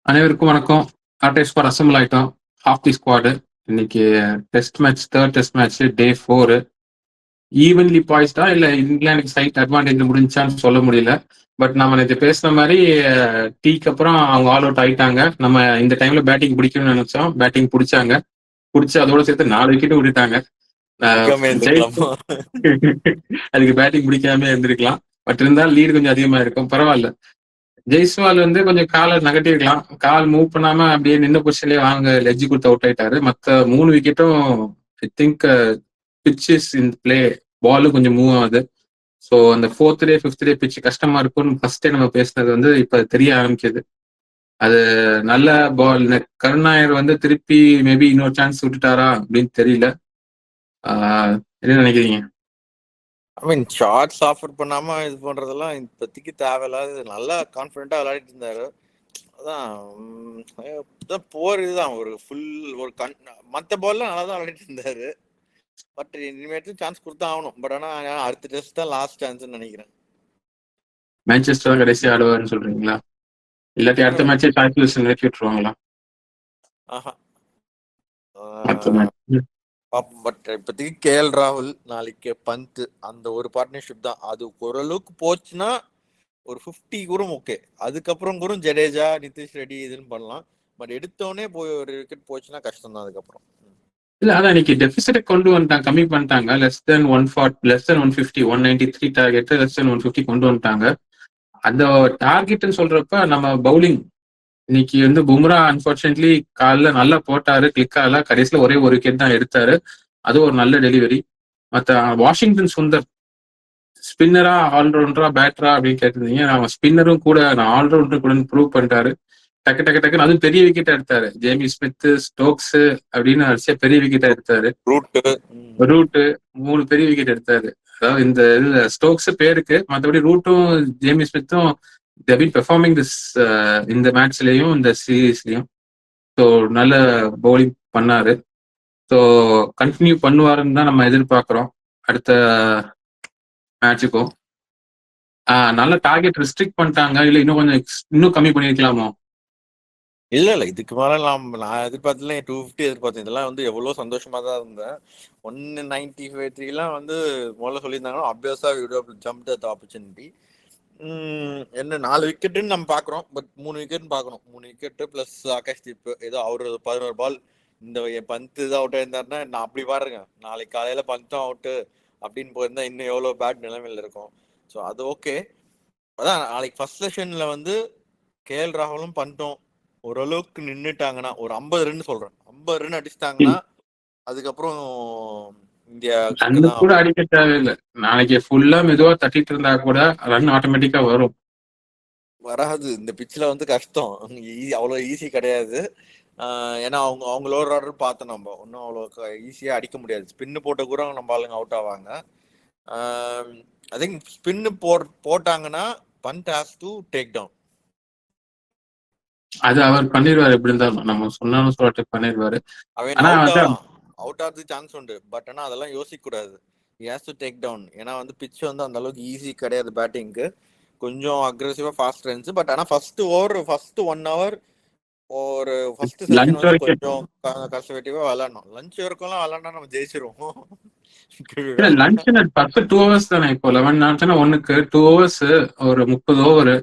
அனைவருக்கும் வணக்கம். ஆர்டே ஸ்குவாட் அசம்பிள் ஆயிட்டோம். Half the squad. இன்னைக்கு test match, third test match, day 4. Evenly பாய்ஸ்டா இல்ல இங்கிலாந்துக்கு சைட் அட்வான்டேஜ் முடிஞ்சான்னு சொல்ல முடியல. பட் நம்ம நேற்று பேசின மாதிரி டீக்கு அப்புறம் அவங்க ஆல் அவுட் ஆயிட்டாங்க. நம்ம இந்த டைம்ல பேட்டிங் பிடிக்கணும்னு நினைச்சோம். பேட்டிங் பிடிச்சாங்க. பிடிச்சி அதோட சேர்த்து 4 விக்கெட் விட்டுட்டாங்க. அதுக்கு பேட்டிங் பிடிக்காம இருந்திருக்கலாம். பட் இருந்தாலும் லீடு கொஞ்சம் அதிகமா இருக்கும். பரவாயில்ல. ஜெய்ஸ்வால் வந்து கொஞ்சம் காலை நகட்டிருக்கலாம். கால் மூவ் பண்ணாம அப்படியே நின்ன பொசிஷன்லயே வாங்க லெஜ்ஜி கொடுத்து அவுட் ஆயிட்டாரு. மத்த 3 விக்கெட்டும் I think pitches in play, பாலும் கொஞ்சம் மூவ் ஆகுது. ஸோ அந்த 4th டே 5th டே பிச் கஷ்டமா இருக்கும்னு ஃபர்ஸ்டே நம்ம பேசினது வந்து இப்ப தெரிய ஆரம்பிக்குது. அது நல்ல பால். கருணாயர் வந்து திருப்பி மேபி இன்னொரு சான்ஸ் விட்டுட்டாரா அப்படின்னு தெரியல. என்ன நினைக்கிறீங்க? ஐ மீன் ஷார்ட்ஸ் ஆஃபர் பண்ணாம இது பண்றதெல்லாம் இப்போதைக்கு தேவையில்லாத. நல்லா கான்ஃபிடென்ட்டா விளையாடிட்டு இருந்தாரு. அதான் போர் இதுதான் ஒரு ஃபுல் ஒரு மற்ற பால்லாம் நல்லா தான் விளையாடிட்டு இருந்தாரு. பட் இனிமேட்டு சான்ஸ் கொடுத்தா ஆகணும். பட் ஆனா அடுத்த டெஸ்ட் தான் லாஸ்ட் சான்ஸ்னு நினைக்கிறேன். மேன்செஸ்டர் தான் கடைசி ஆடுவார்னு சொல்றீங்களா? இல்லாட்டி அடுத்த மேட்சே சாய்ஸ் நிறுத்தி விட்டுருவாங்களா? பட் இப்போதைக்கு கேஎல் ராகுல், நாளைக்கு பந்த், அந்த ஒரு பார்ட்னர்ஷிப் தான். அது ஓரளவுக்கு போச்சுன்னா ஒரு 50 கூட ஓகே. அதுக்கப்புறம் கூட ஜடேஜா, நிதிஷ் ரெட்டி இதுன்னு பண்ணலாம். பட் எடுத்தோடனே போய் ஒரு விக்கெட் போச்சுன்னா கஷ்டம் தான். அதுக்கப்புறம் இல்ல, அதான் இன்னைக்கு டெபிசிட்டை கொண்டு வந்துட்டாங்க, கம்மி பண்ணிட்டாங்க. Less than 150, 193 target, less than 150 கொண்டு வந்துட்டாங்க. அந்த டார்கெட்னு சொல்றப்ப நம்ம பவுலிங் இன்னைக்கு வந்து பும்ரா அன்பார்ச்சுனேட்லி காலைல நல்லா போட்டாரு, கிளிக் ஆகல. கடைசியில ஒரே ஒரு விக்கெட் தான் எடுத்தாரு. அது ஒரு நல்ல டெலிவரி. மற்ற வாஷிங்டன் சுந்தர் ஸ்பின்னரா ஆல்ரவுண்டரா பேட்டரா அப்படின்னு கேட்டிருந்தீங்க. நான் ஸ்பின்னரும் கூட, நான் ஆல்ரவுண்டர் கூட ப்ரூவ் பண்ணிட்டாரு. டக்கு டக்கு டக்குன்னு அதுவும் பெரிய விக்கெட்டா எடுத்தாரு. ஜேமி ஸ்மித், ஸ்டோக்ஸ் அப்படின்னு அடிச்சா பெரிய விக்கெட்டா எடுத்தாரு. ரூட்டு 3 பெரிய விக்கெட் எடுத்தாரு. அதாவது இந்த இதுல ஸ்டோக்ஸ் பேருக்கு, மற்றபடி ரூட்டும் ஜேமி ஸ்மித்தும் பெர்ஃபார்மிங் திஸ் இந்த மேட்ச்லயும் இந்த சீரீஸ்லயும். ஸோ நல்ல பவுலிங் பண்ணாரு. ஸோ கண்டினியூ பண்ணுவாருன்னு தான் நம்ம எதிர்பார்க்கிறோம் அடுத்த மேட்சுக்கும். நல்ல டார்கெட் ரெஸ்ட்ரிக்ட் பண்ணிட்டாங்க. இல்ல இன்னும் கம்மி பண்ணிருக்கலாமோ? இல்ல இதுக்கு மேல நான் எதிர்பார்த்தல 250 எதிர்பார்த்தேன். இதெல்லாம் வந்து எவ்வளவு சந்தோஷமா தான் இருந்தேன். 195 வந்து முதல்ல சொல்லியிருந்தாங்கன்னா அப்வியஸா ஜம்ப் த ஆப்பர்ச்சுனிட்டி. என்ன 4 விக்கெட்டுன்னு நம்ம பாக்குறோம். பட் 3 விக்கெட்னு பாக்கணும். 3 விக்கெட்டு பிளஸ் ஆகாஷ் தீப் ஏதோ அவரு 11 பால். இந்த பந்த் தான் அவுட் ஆயிருந்தாருன்னா நான் அப்படி பாருங்க, நாளைக்கு காலையில பந்தும் அவுட்டு அப்படின்னு போயிருந்தா இன்னும் எவ்வளவு பேட் நிலைமையில இருக்கும். ஸோ அது ஓகே. அதான் நாளைக்கு ஃபர்ஸ்ட் செஷன்ல வந்து கேஎல் ராகுலும் பண்ணிட்டோம் ஓரளவுக்கு நின்றுட்டாங்கன்னா, ஒரு 50 ரன் சொல்றேன், 50 ரன் அடிச்சிட்டாங்கன்னா அதுக்கப்புறம் இந்தியா கூட அடிக்க தேவையில்லை. நாளைக்கு ஃபுல்லா மெதுவா தட்டிட்டு இருந்தா கூட ரன் ஆட்டோமேட்டிக்கா வரும். வராது. இந்த பிச்சில் வந்து கஷ்டம், அவ்வளோ ஈஸி கிடையாது. ஏன்னா அவங்களோட ஆர்டர் பார்த்தோம் நம்ம, ஒன்றும் அவ்வளோ ஈஸியாக அடிக்க முடியாது. ஸ்பின்னு போட்ட கூட நம்ம ஆளுங்க அவுட் ஆவாங்க. ஐ திங்க் ஸ்பின்னு போட்டாங்கன்னா Pant has to take down. அது அவர் பண்ணிடுவாரு. எப்படி இருந்தாலும் நம்ம சொன்னாலும் சொல்லிட்டு பண்ணிடுவாரு. அவுட் ஆகிறதுக்கு சான்ஸ் உண்டு. பட் ஆனால் அதெல்லாம் யோசிக்க கூடாது. He has to take down. ஏன்னா வந்து பிச் வந்து அந்த அளவுக்கு ஈஸி கிடையாது பேட்டிங்க்கு. கொஞ்சம் அக்ரெசிவா ஃபாஸ்ட் இருந்துச்சு. பட் ஆனால் ஃபர்ஸ்ட் 1 ஹவர் ஒரு ஃபர்ஸ்ட் செஷன் வந்து கொஞ்சம் கன்சர்வேட்டிவா விளையாடணும். லஞ்ச் வரைக்கும் விளையாண்டா நம்ம ஜெயிச்சிருவோம். லஞ்ச் 2 ஹவர்ஸ் தானே. இப்போ 11 ஆச்சுன்னா 1க்கு 2 ஹவர்ஸ், ஒரு 30 ஓவர்.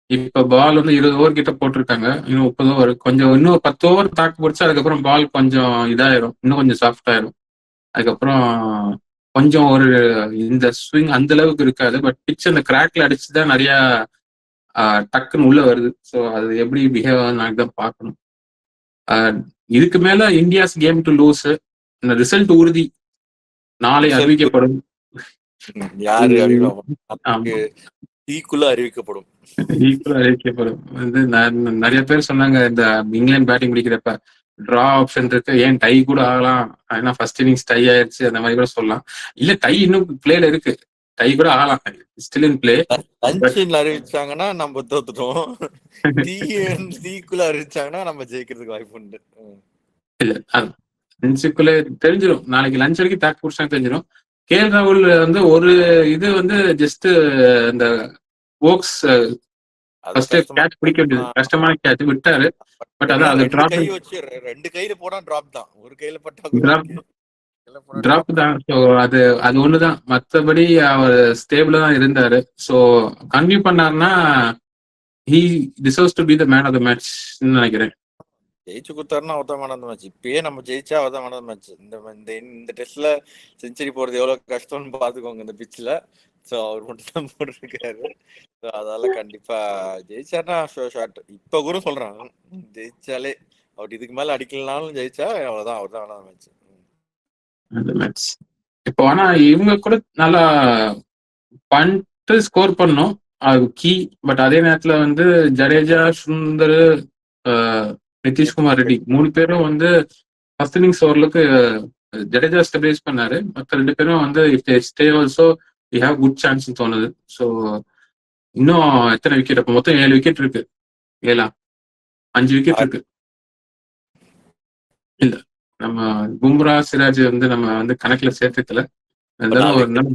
இப்ப பால் வந்து 20 ஓவர் கிட்ட போட்டிருக்காங்க. இன்னும் 30 ஓவர், கொஞ்சம் இன்னும் 10 ஓவர் தாக்கு பிடிச்சா அதுக்கப்புறம் பால் கொஞ்சம் இதாயிரும், இன்னும் கொஞ்சம் சாஃப்ட் ஆயிரும். அதுக்கப்புறம் கொஞ்சம் ஒரு இந்த ஸ்விங் அந்த அளவுக்கு இருக்காது. பட் பிச் அந்த கிராக்ல அடிச்சுதான் நிறைய டக்குன்னு உள்ள வருது. ஸோ அது எப்படி பிஹேவ் ஆகுதுன்னு தான் பார்க்கணும். இதுக்கு மேல இந்தியாஸ் கேம் டு லூஸ். இந்த ரிசல்ட் உறுதி நாளை அறிவிக்கப்படும். அறிவிக்கப்படும். வந்து நிறைய பேர் சொன்னாங்க இந்த இங்கிலாந்து பேட்டிங் பிடிக்கிறப்ப டிரா ஆப்ஷன் இருக்கு, ஏன் டை கூட ஆகலாம், ஏன்னா ஃபர்ஸ்ட் இன்னிங்ஸ் டை ஆயிடுச்சு, அந்த மாதிரி கூட சொல்லலாம். இல்ல டை இன்னும் பிளேல இருக்கு, டை கூட ஆகலாம், ஸ்டில் இன் பிளே. அறிவிச்சாங்கன்னா நம்ம தோத்துட்டோம். அறிவிச்சாங்கன்னா நம்ம ஜெயிக்கிறதுக்கு வாய்ப்பு உண்டு. இல்ல லஞ்சுக்குள்ள தெரிஞ்சிடும். நாளைக்கு லஞ்ச் வரைக்கும் தாக்கு பிடிச்சாங்க தெரிஞ்சிடும். கேஎல் ராகுல் வந்து ஒரு இது வந்து ஜஸ்ட் இந்த ஓக்ஸ் ஃபர்ஸ்ட் கேட்ச் பிடிக்க வேண்டியது கஷ்டமான கேட்ச் விட்டாரு. பட் அதான் அது ரெண்டு கை வச்சு 2 கையில போனா டிராப் தான், ஒரு கையில பட்டா கூட டிராப் தான். ஸோ அது ஒண்ணுதான், மற்றபடி அவர் ஸ்டேபிளா தான் இருந்தாரு. ஸோ கன்வியூ பண்ணாருன்னா he deserves to be the man of the match நினைக்கிறேன். ஜெயிச்சு கொடுத்தாருன்னா அவர் தான் மேன் ஆஃப் த மேட்ச். இப்பயே நம்ம ஜெயிச்சா அவர் தான் மேன் ஆஃப் த மேட்ச். இந்த டெஸ்ட்ல செஞ்சுரி போறது எவ்வளவு கஷ்டம்னு பாத்துக்கோங்க இந்த பிட்ச்ல. ஸோ அவர் மட்டும் தான் போட்டிருக்காரு. ஸோ அதனால கண்டிப்பா ஜெயிச்சாருன்னா ஷார்ட். இப்ப கூட சொல்றான் ஜெயிச்சாலே அவர் இதுக்கு மேல அடிக்கலனாலும் ஜெயிச்சா அவ்வளவுதான், அவர் தான் மேன் ஆஃப் த மேட்ச். இப்போ ஆனா இவங்க கூட நல்லா பண்ணிட்டு ஸ்கோர் பண்ணோம், அது கீ. பட் அதே நேரத்துல வந்து ஜடேஜா, சுந்தர், நிதிஷ்குமார் ரெட்டி 3 பேரும் வந்து ஃபர்ஸ்ட் இன்னிங்ஸ் ஓரளவுக்கு ஜடேஜா ஸ்டெபிலைஸ் பண்ணாரு. மற்ற 2 பேரும் வந்து if they stay also we have good chance தோணுது. ஸோ இன்னும் எத்தனை விக்கெட்? அப்போ மொத்தம் 7 விக்கெட் இருக்கு. 5 விக்கெட் இருக்கு. இல்ல நம்ம பும்ரா, சிராஜ் வந்து நம்ம வந்து கணக்குல சேர்த்துக்கல. இருந்தாலும் இன்னும்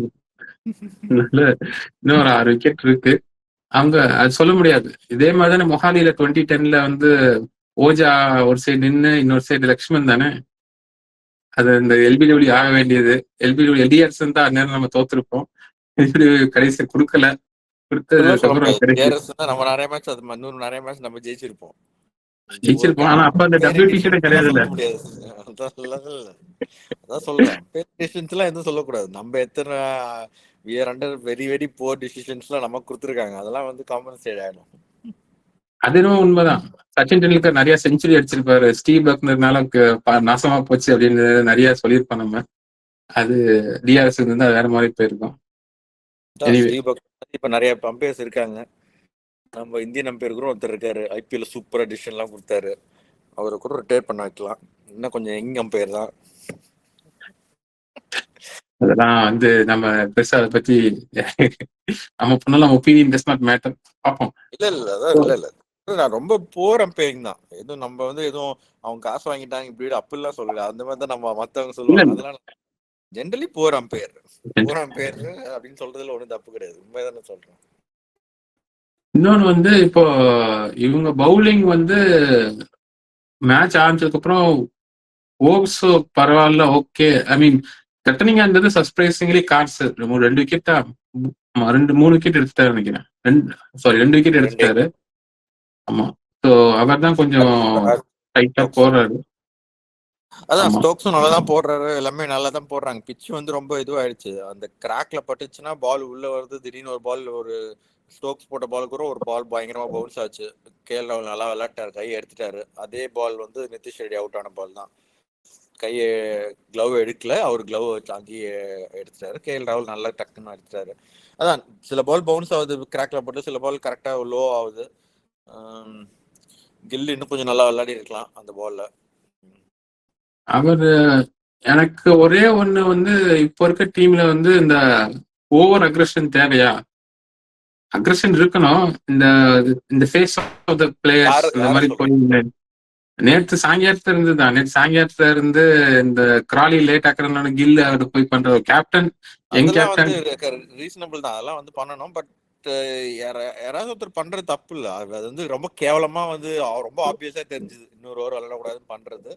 ஒரு 6 விக்கெட் இருக்கு. அவங்க அது சொல்ல முடியாது. இதே மாதிரிதானே மொஹாலியில 2010 வந்து ஓஜா ஒரு சைடு நின்று இன்னொரு சைடு லக்ஷ்மன் தானே. அது இந்த எல்பிடபிள்யூ ஆக வேண்டியது, எல்டிஆர்ஸ் தான் அந்நேரம் நம்ம தோத்துருப்போம். கடைசி கொடுக்கல. நம்ம நிறைய மேட்ச், அது நிறைய மேட்ச் நம்ம ஜெயிச்சிருப்போம். ஆனா அப்ப அந்த WT கிடையாது. அதான் சொல்றேன், டிசிஷன்ஸ்லாம் எதுவும் சொல்லக்கூடாது. நம்ம எத்தனை we are under very very poor decisions நமக்கு கொடுத்துருக்காங்க, அதெல்லாம் வந்து காம்பன்சேட் ஆயிடும். அது என்னமோ உண்மைதான். சச்சின் டெண்டுல்கர் நிறைய செஞ்சுரி அடிச்சிருப்பாரு, ஸ்டீவ் பக்னர்னால நாசமா போச்சு அப்படின்னு நிறைய சொல்லியிருப்போம் நம்ம. அது டிஆர்எஸ் இருந்தா வேற மாதிரி போயிருக்கும். இப்ப நிறைய அம்பையர்ஸ் இருக்காங்க. நம்ம இந்தியன் அம்பையர் கூட ஒருத்தர் இருக்காரு, ஐபிஎல் சூப்பரா டிசிஷன் எல்லாம் கொடுத்தாரு. அவரை கூட ரிட்டையர் பண்ண வைக்கலாம். இன்னும் கொஞ்சம் யங் அம்பையர் தான். அதெல்லாம் வந்து நம்ம பெருசா அதை பத்தி நம்ம பண்ணலாம். Opinion does not matter. பார்ப்போம். இல்ல நான் ரொம்ப போர் அம்பையரிங் தான். எதுவும் நம்ம வந்து எதுவும் அவங்க காசு வாங்கிட்டாங்க இப்படி அப்படிலாம் சொல்லல. அந்த மாதிரி தான் நம்ம மத்தவங்க சொல்லுவாங்க. அதெல்லாம் ஜென்ரலி போர் அம்பையர் அப்படின்னு சொல்றதுல ஒன்றும் தப்பு கிடையாது. உண்மைதானே சொல்றேன். இன்னொன்னு வந்து இப்போ இவங்க பவுலிங் வந்து மேட்ச் ஆரம்பிச்சதுக்கு அப்புறம் ஓவ்ஸோ பரவாயில்ல, ஓகே. ஐ மீன் கட்டனிங்கான்றது சர்ப்ரைசிங்லி கார்ட்ஸ் 2 விக்கெட்டா 3 விக்கெட் எடுத்துட்டாரு நினைக்கிறேன். 2 விக்கெட் எடுத்துட்டாரு. ஆமா. ஸோ அவர் தான் கொஞ்சம் டைட்டா போடுறாரு. அதான் ஸ்டோக்ஸும் நல்லா தான் போடுறாரு, எல்லாமே நல்லா தான் போடுறாங்க. பிட்ச் வந்து ரொம்ப இதுவாயிடுச்சு. அந்த கிராக்ல பட்டுச்சுன்னா பால் உள்ள வருது. திடீர்னு ஒரு பால், ஒரு ஸ்டோக்ஸ் போட்ட பால் கூட ஒரு பால் பயங்கரமா பவுன்ஸ் ஆச்சு. கேஎல் ராகுல் நல்லா விளையாட்டாரு, கையை எடுத்துட்டாரு. அதே பால் வந்து நிதிஷ் ரெட்டி அவுட் ஆன பால் தான். கையை கிளவ் எடுக்கல, அவர் கிளவ் அங்கேயே எடுத்துட்டாரு. கேஎல் ராகுல் நல்லா டக்குன்னு எடுத்துட்டாரு. அதான் சில பால் பவுன்ஸ் ஆகுது கிராக்ல பட்டு, சில பால் கரெக்டா லோ ஆகுது. கில் இன்னும் கொஞ்சம் நல்லா விளையாடி இருக்கலாம் அந்த பால்ல. அவர் எனக்கு ஒரே ஒண்ணு வந்து இப்போ இருக்க டீம்ல வந்து இந்த ஓவர் அக்ரெஷன் தேவையா? அக்ரெஷன் இருக்கணும். இந்த ஃபேஸ் ஆஃப் த பிளேயர்ஸ் இந்த மாதிரி போய் நேற்று சாயங்காலத்துல இருந்து தான், நேற்று சாயங்காலத்துல இருந்து இந்த கிராலி லேட் ஆக்குறதுனால கில் அவர் போய் பண்ற கேப்டன், எங்க கேப்டன் ரீசனபிள் தான், அதெல்லாம் வந்து பண்ணணும். பட் யாராவது ஒருத்தர் பண்றது தப்பு இல்ல. அது வந்து ரொம்ப கேவலமா வந்து ரொம்ப ஆப்வியஸா தெரிஞ்சது இன்னொரு ஓவர் விளையாடக்கூடாதுன்னு பண்றது.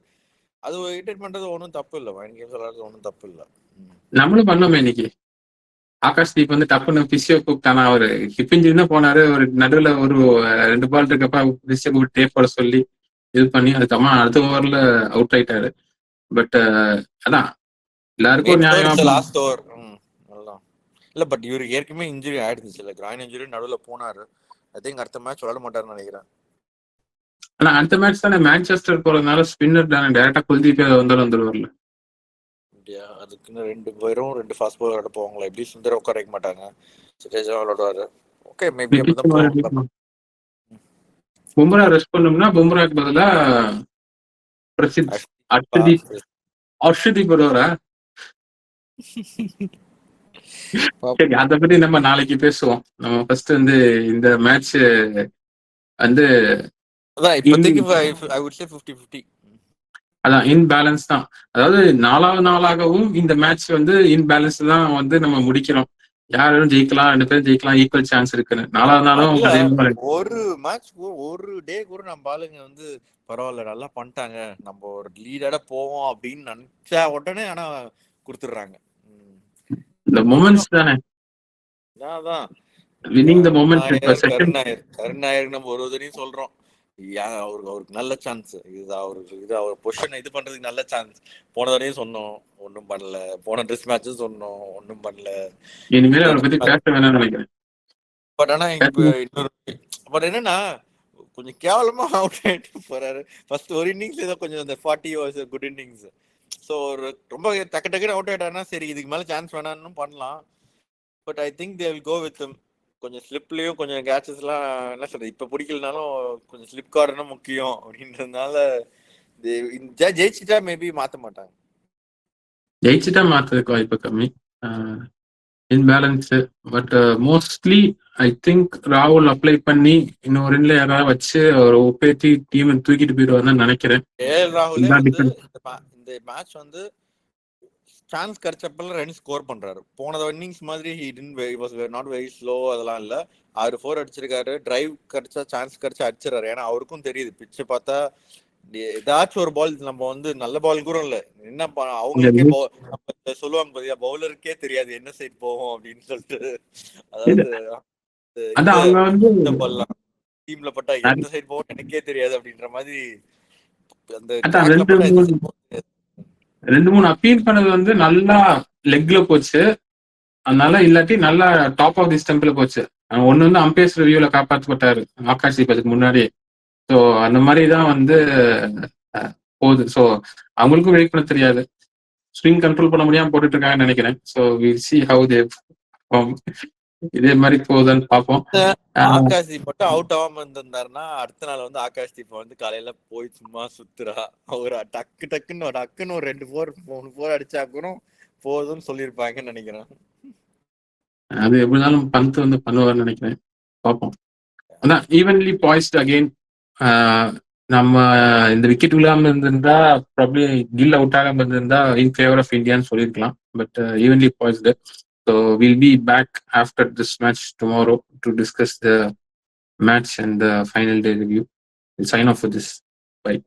அது இரிட்டேட் பண்றது ஒன்றும் தப்பு இல்லை. மைண்ட் கேம்ஸ் விளையாடுறது ஒன்றும் தப்பு இல்லை. நம்மளும் பண்ணோமே இன்னைக்கு. ஆகாஷ் தீப் வந்து டப்புன்னு பிசியோ கூப்பிட்டானா, அவரு ஹிப் இன்ஜுரி தான் போனாரு. ஒரு நடுவில் ஒரு 2 பால் இருக்கப்ப பிசியோ கூப்பிட்டு டேப் போட சொல்லி இது பண்ணி அதுக்கப்புறமா அடுத்த ஓவர்ல அவுட் ஆயிட்டாரு. பட் அதான் எல்லாருக்கும் நியாயம். லாஸ்ட் ஓவர் இல்ல, பட் இவருக்கு ஏற்கனவே இன்ஜுரி ஆயிடுச்சு. இல்ல கிராயின் இன்ஜுரி நடுவில் போனாரு. ஐ திங்க் அடுத்த மேட்ச் விளையாட மாட்டாருன்னு நினைக்கிறேன். ஆனா அடுத்த மேட்ச் தானே மேன்செஸ்டர் போறதுனால ஸ்பின்னர் தானே டைரக்டா குல்தீப் வந்துருவார்ல. அதுக்குன்னு 2 பேரும் 2 ஃபாஸ்ட் பால் விளையாட போவாங்களா? எப்படி சுந்தர உட்கார வைக்க மாட்டாங்க, ஜடேஜா விளையாடுவாரு. ஓகே, மேபி அப்படிதான். பும்ரா ரெஸ்ட் பண்ணோம்னா பும்ராக்கு பதிலா அர்ஷதீப் வருவாரா? அத பத்தி நம்ம நாளைக்கு பேசுவோம். நம்ம ஃபர்ஸ்ட் வந்து இந்த மேட்ச் வந்து அதான் இன்பேலன்ஸ் தான். அதாவது 4வது நாளாகவும் இந்த மேட்ச் வந்து இன்பேலன்ஸ் தான் வந்து நம்ம முடிக்கிறோம். யாரும் ஜெயிக்கலாம், 2 பேரும் ஜெயிக்கலாம், ஈக்குவல் சான்ஸ் இருக்குன்னு. 4வது நாளும் அதுல அதே மாதிரி ஒரு மேட்ச் ஒரு டே கூட நம்ம ஆளுங்க வந்து பரவாயில்ல நல்லா பண்ணிட்டாங்க, நம்ம ஒரு லீடா போவோம் அப்படின்னு நினைச்சா உடனே ஆனா கொடுத்துடுறாங்க. இந்த மொமெண்ட்ஸ் தானே அதான் வினிங் த மொமெண்ட். இப்ப செகண்ட் கருணாயர் நம்ம ஒரு தடவையும் சொல்றோம் அவருக்கு நல்ல சான்ஸ், இது அவர் பொசிஷன் இது பண்றதுக்கு நல்ல சான்ஸ். போன தடவையும் சொன்னோம் ஒன்னும் பண்ணல, போன டெஸ்ட் மேட்சும் சொன்னோம் ஒன்னும் பண்ணல. இனிமேல் அவரை பத்தி பேச வேணாம்னு நினைக்கிறேன். பட் ஆனா இப்ப இன்னொரு பட் என்னன்னா கொஞ்சம் கேவலமா அவுட் ஆயிட்டு போறாரு. ஃபர்ஸ்ட் ஒரு இன்னிங்ஸ் ஏதோ கொஞ்சம் அந்த 40 வாஸ் குட் இன்னிங்ஸ். ஸோ ஒரு ரொம்ப டக்கு டக்குன்னு அவுட் ஆயிட்டாருன்னா சரி இதுக்கு மேல சான்ஸ் வேணாம்னு பண்ணலாம். But I think they will go with கொஞ்சம் ஸ்லிப்லயும் கொஞ்சம் கேட்சஸ் எல்லாம் என்ன சொல்றது இப்ப பிடிக்கலனாலும் கொஞ்சம் ஸ்லிப் கார்டுனா முக்கியம் அப்படின்றதுனால ஜெயிச்சுட்டா மேபி மாத்த மாட்டாங்க. ஜெயிச்சுட்டா மாத்துறதுக்கு வாய்ப்பு கம்மி, imbalance. But mostly I think ராகுல் அப்ளை பண்ணி இன்னொரு ரெண்டுல யாராவது வச்சு ஒரு ஒப்பேத்தி டீம் தூக்கிட்டு போயிடுவாருன்னு நினைக்கிறேன். ராகுலே வந்து இந்த மேட்ச் வந்து சான்ஸ் கிடைச்சப்பெல்லாம் ரன் ஸ்கோர் பண்றாரு. போன இன்னிங்ஸ் மாதிரி நாட் வெரி ஸ்லோ அதெல்லாம் இல்ல. 6 4 அடிச்சிருக்காரு. டிரைவ் கிடைச்சா சான்ஸ் கிடைச்சா அடிச்சிடறாரு. ஏன்னா அவருக்கும் தெரியுது பிச்சு பார்த்தா ஏதாச்சும் ஒரு பால் நம்ம வந்து நல்ல பால் கூட இல்ல என்ன அவங்களுக்கே சொல்லுவாங்க பாத்தியா பவுலருக்கே தெரியாது என்ன சைட் போகும் அப்படின்னு சொல்லிட்டு. அதாவது டீம்ல பட்டா எந்த சைட் போகும் எனக்கே தெரியாது அப்படின்ற மாதிரி அந்த 2-3 அப்பீல் பண்ணது வந்து நல்லா லெக்ல போச்சு. அதனால இல்லாட்டி நல்லா டாப் ஆஃப் தி ஸ்டெம்ப்ல போச்சு. ஒன்னு வந்து அம்பேர்ஸ் ரிவ்யூல காப்பாற்றப்பட்டாரு ஆகாஷ் தீபத்துக்கு முன்னாடியே. ஸோ அந்த மாதிரிதான் வந்து போகுது. ஸோ அவங்களுக்கும் வெயிட் பண்ண தெரியாது, ஸ்விங் கண்ட்ரோல் பண்ண முடியாம போட்டுட்டு இருக்காங்கன்னு நினைக்கிறேன். So will see how they perform. இதே மாதிரி போகுதுன்னு பார்ப்போம். ஆகாஷ் தீப் மட்டும் அவுட் ஆகாம இருந்திருந்தாருன்னா அடுத்த நாள் வந்து ஆகாஷ் தீப் வந்து காலையில போய் சும்மா சுத்துறா ஒரு டக்குன்னு ஒரு 2 4 3 4 அடிச்சா கூட போதும்னு சொல்லியிருப்பாங்கன்னு நினைக்கிறேன். அது எப்படினாலும் பந்த் வந்து பண்ணுவார்னு நினைக்கிறேன், பார்ப்போம். அதான் ஈவன்லி பாய்ஸ்ட் அகெயின். நம்ம இந்த விக்கெட் விழாம இருந்திருந்தா ப்ராப்ளி கில் அவுட் ஆகாம இருந்திருந்தா இன் ஃபேவர் ஆஃப் இந்தியான்னு சொல்லியிருக்கலாம். But evenly பாய்ஸ்டு. So we'll be back after this match tomorrow to discuss the match and the final day review. We'll sign off for this. Bye.